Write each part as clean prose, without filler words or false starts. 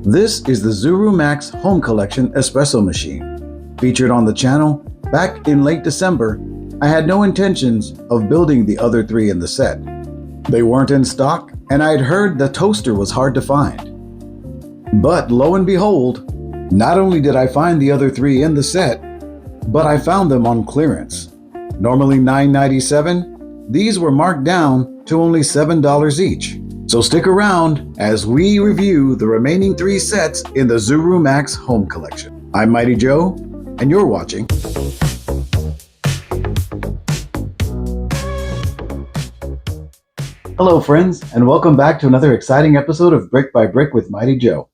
This is the Zuru Max Home Collection Espresso Machine. Featured on the channel back in late December, I had no intentions of building the other three in the set. They weren't in stock, and I had heard the toaster was hard to find. But lo and behold, not only did I find the other three in the set, but I found them on clearance. Normally $9.97, these were marked down to only $7 each. So stick around as we review the remaining three sets in the Zuru Max Home Collection. I'm Mighty Joe, and you're watching. Hello friends, and welcome back to another exciting episode of Brick by Brick with Mighty Joe.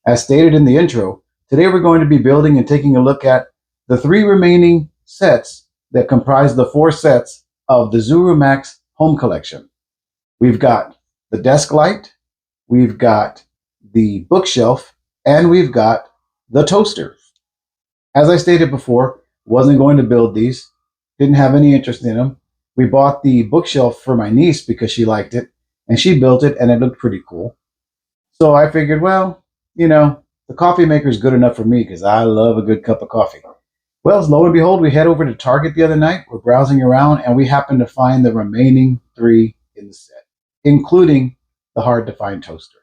As stated in the intro, today we're going to be building and taking a look at the three remaining sets that comprise the four sets of the Zuru Max Home Collection. We've got the desk light, we've got the bookshelf, and we've got the toaster. As I stated before, wasn't going to build these, didn't have any interest in them. We bought the bookshelf for my niece because she liked it, and she built it, and it looked pretty cool. So I figured, well, you know, the coffee maker is good enough for me because I love a good cup of coffee. Well, lo and behold, we head over to Target the other night. We're browsing around, and we happen to find the remaining three in the set, including the hard-to-find toaster.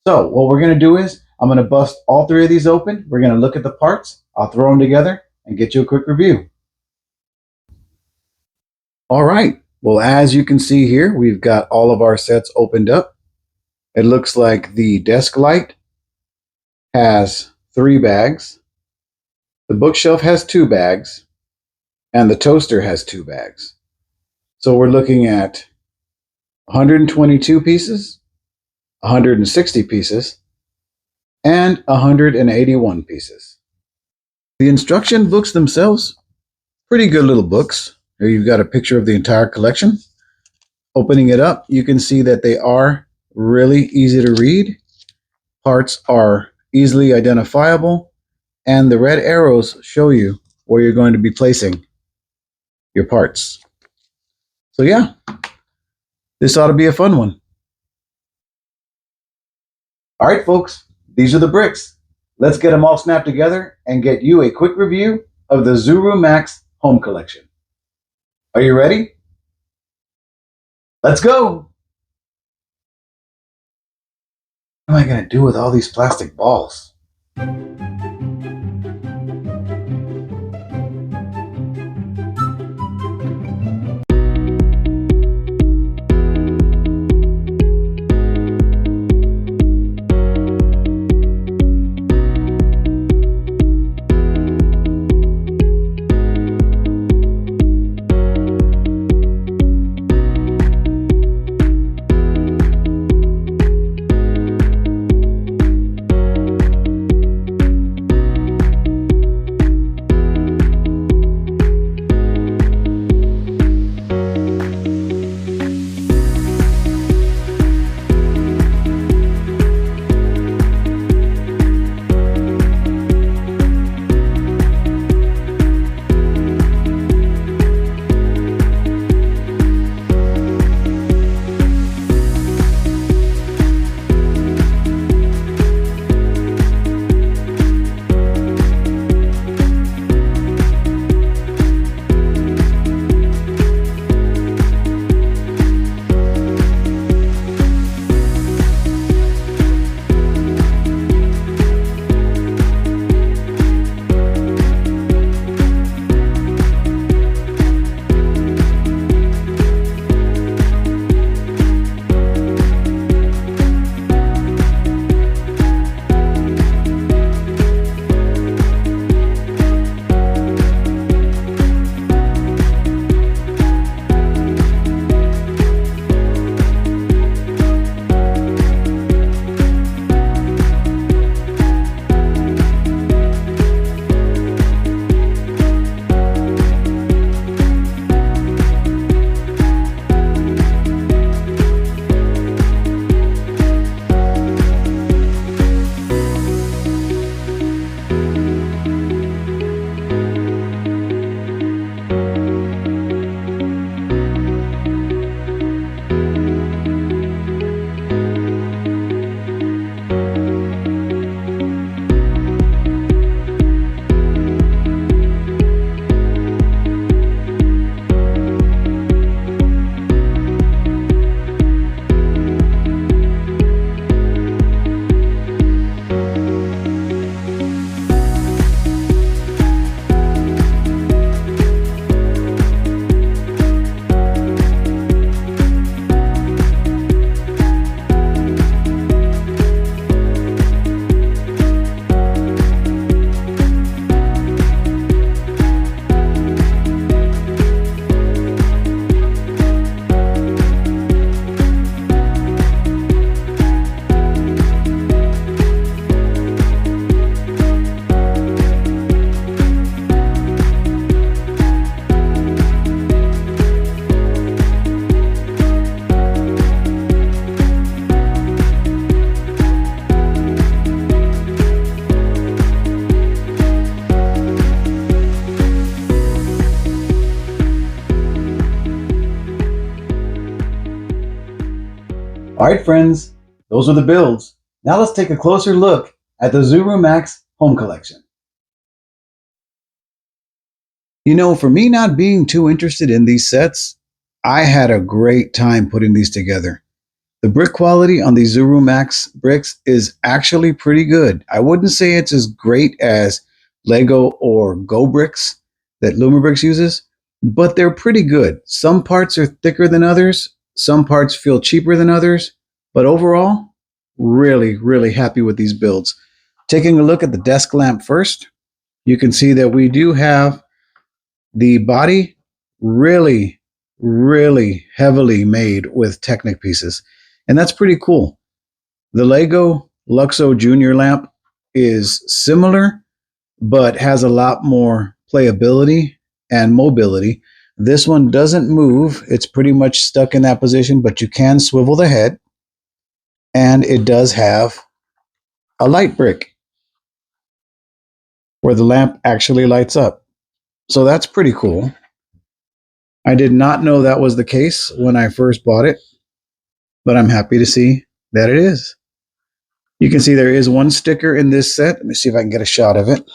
So what we're going to do is I'm going to bust all three of these open. We're going to look at the parts. I'll throw them together and get you a quick review. All right. Well, as you can see here, we've got all of our sets opened up. It looks like the desk light has 3 bags. The bookshelf has 2 bags. And the toaster has 2 bags. So we're looking at 122 pieces, 160 pieces, and 181 pieces. The instruction books themselves, pretty good little books. Here you've got a picture of the entire collection. Opening it up, you can see that they are really easy to read. Parts are easily identifiable, and the red arrows show you where you're going to be placing your parts. So yeah. This ought to be a fun one. All right, folks, these are the bricks. Let's get them all snapped together and get you a quick review of the Zuru Max Home Collection. Are you ready? Let's go. What am I going to do with all these plastic balls? right, friends, those are the builds. Now let's take a closer look at the Zuru Max home collection. You know, for me not being too interested in these sets, I had a great time putting these together. The brick quality on these Zuru Max bricks is actually pretty good. I wouldn't say it's as great as Lego or Go bricks that Lumibricks uses, but they're pretty good. Some parts are thicker than others, some parts feel cheaper than others, but overall, really, really happy with these builds. Taking a look at the desk lamp first, you can see that we do have the body really, really heavily made with Technic pieces. And that's pretty cool. The Lego Luxo Junior lamp is similar, but has a lot more playability and mobility. This one doesn't move. It's pretty much stuck in that position, but you can swivel the head. And it does have a light brick where the lamp actually lights up. So that's pretty cool. I did not know that was the case when I first bought it, but I'm happy to see that it is. You can see there is one sticker in this set. Let me see if I can get a shot of it.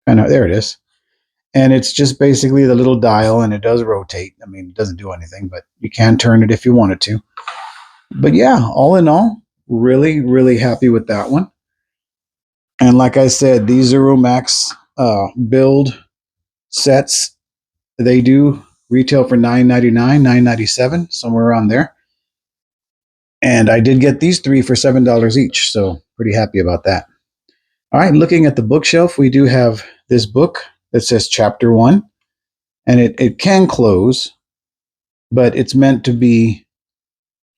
I know, there it is. And it's just basically the little dial, and it does rotate. I mean, it doesn't do anything, but you can turn it if you wanted to. But yeah, all in all, really, really happy with that one. And like I said, these Zuru Max build sets, they do retail for $9.99, $9.97, somewhere around there. And I did get these three for $7 each, so pretty happy about that. All right, looking at the bookshelf, we do have this book that says Chapter 1, and it can close, but it's meant to be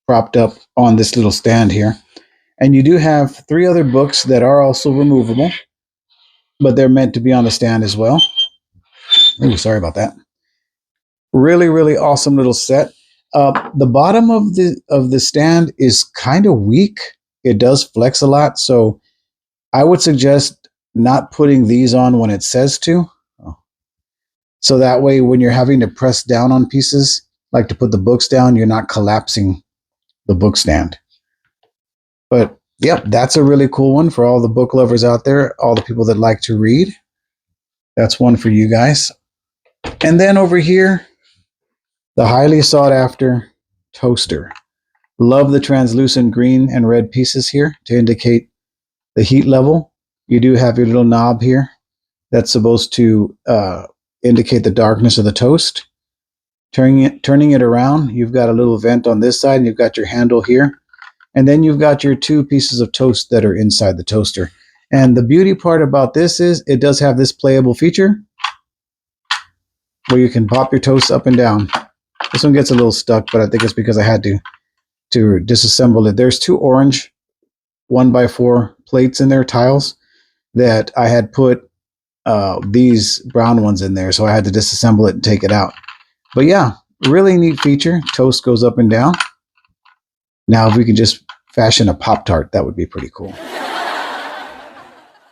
propped up on this little stand here. And you do have three other books that are also removable, but they're meant to be on the stand as well. Oh, sorry about that. Really, really awesome little set. The bottom of the stand is kind of weak. It does flex a lot, so I would suggest not putting these on when it says to. So that way, when you're having to press down on pieces, like to put the books down, you're not collapsing the book stand. But yep, that's a really cool one for all the book lovers out there, all the people that like to read. That's one for you guys. And then over here, the highly sought after toaster. Love the translucent green and red pieces here to indicate the heat level. You do have your little knob here that's supposed to indicate the darkness of the toast. Turning it around, you've got a little vent on this side, and you've got your handle here. And then you've got your two pieces of toast that are inside the toaster. And the beauty part about this is it does have this playable feature where you can pop your toast up and down. This one gets a little stuck, but I think it's because I had to disassemble it. There's two orange 1x4 plates in there, tiles, that I had put these brown ones in there, so I had to disassemble it and take it out. But yeah, really neat feature. Toast goes up and down. Now, if we could just fashion a Pop-Tart, that would be pretty cool.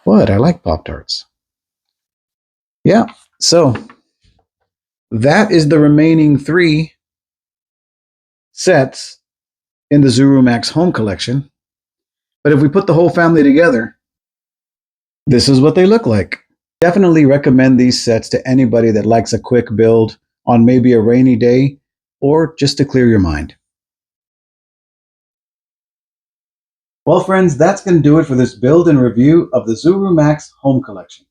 What? I like Pop-Tarts. Yeah, so that is the remaining three sets in the Zuru Max home collection. But if we put the whole family together, this is what they look like. Definitely recommend these sets to anybody that likes a quick build on maybe a rainy day or just to clear your mind. Well, friends, that's going to do it for this build and review of the Zuru Max home collection.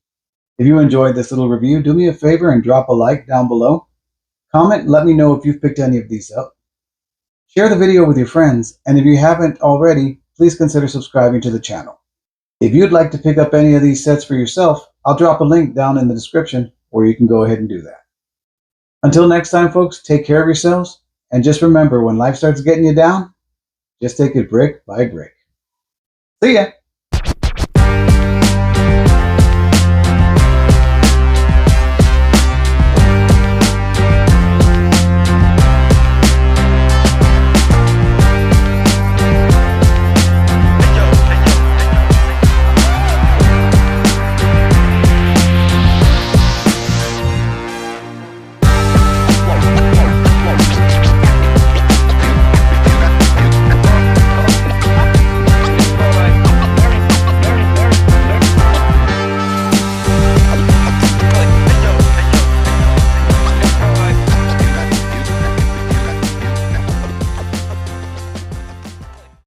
If you enjoyed this little review, do me a favor and drop a like down below. Comment and let me know if you've picked any of these up. Share the video with your friends, and if you haven't already, please consider subscribing to the channel. If you'd like to pick up any of these sets for yourself, I'll drop a link down in the description where you can go ahead and do that. Until next time, folks, take care of yourselves, and just remember, when life starts getting you down, just take it brick by brick. See ya!